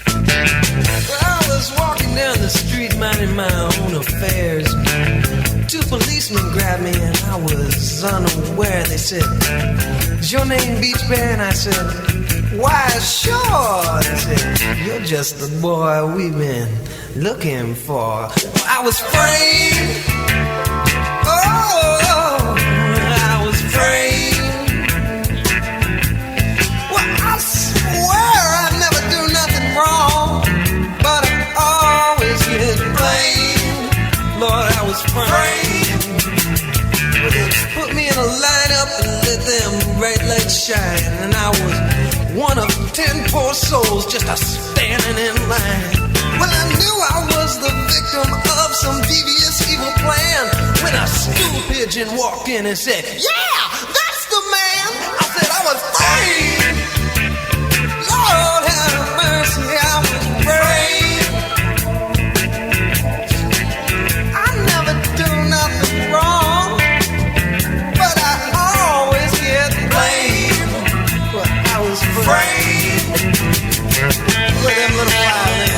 I was walking down the street minding my own affairs. Two policemen grabbed me and I was unaware. They said, "Is your name Beach Bear?" And I said, "Why, sure." They said, "You're just the boy we've been looking for." I was framed. Oh, I was framed. Well, I swear I never do nothing wrong, but I always get blamed. Lord, I was framed. Well, they put me in a lineup and let them red lights shine, and I was one of 10 poor souls just a standing in line. Well, I knew I was the victim of some devious evil plan when a stool pigeon walked in and said, "Yeah, that's the man." I said I was framed. Lord have mercy, I was framed. I never do nothing wrong, but I always get blamed. Well, I was framed with them little violins.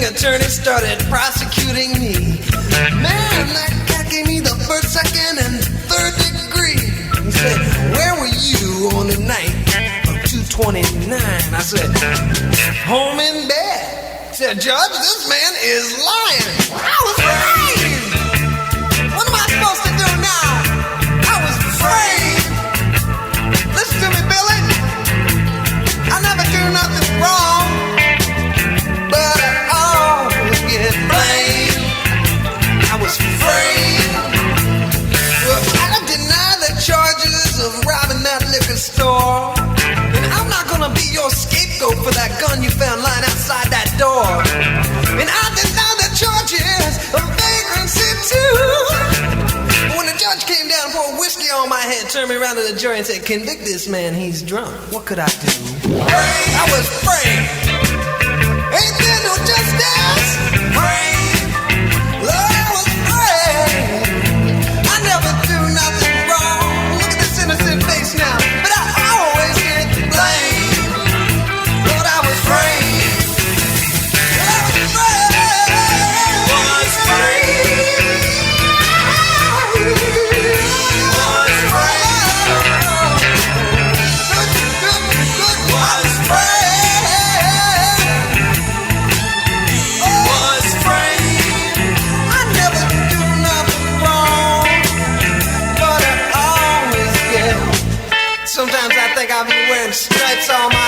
Attorney started prosecuting me. Man, that guy gave me the first, second, and third degree. He said, "Where were you on the night of 2/29?" I said, "Home in bed." He said, "Judge, this man is lying." I was afraid. What am I supposed to do now? I was afraid. Listen to me, Billy. I never do nothing wrong, but get blamed. I was afraid. Well, I deny the charges of robbing that liquor store, and I'm not gonna be your scapegoat for that gun you found lying outside that door. And I deny the charges of vagrancy too. When the judge came down and poured whiskey on my head, turned me around to the jury and said, "Convict this man, he's drunk." What could I do? I was afraid. Ain't there no justice? Lord, I was afraid. I never do nothing wrong. Look at this innocent face now, but I always get blamed. Lord, I was afraid. I was afraid. Was afraid. Was afraid. Was afraid. Sometimes I think I'll be wearing stripes all my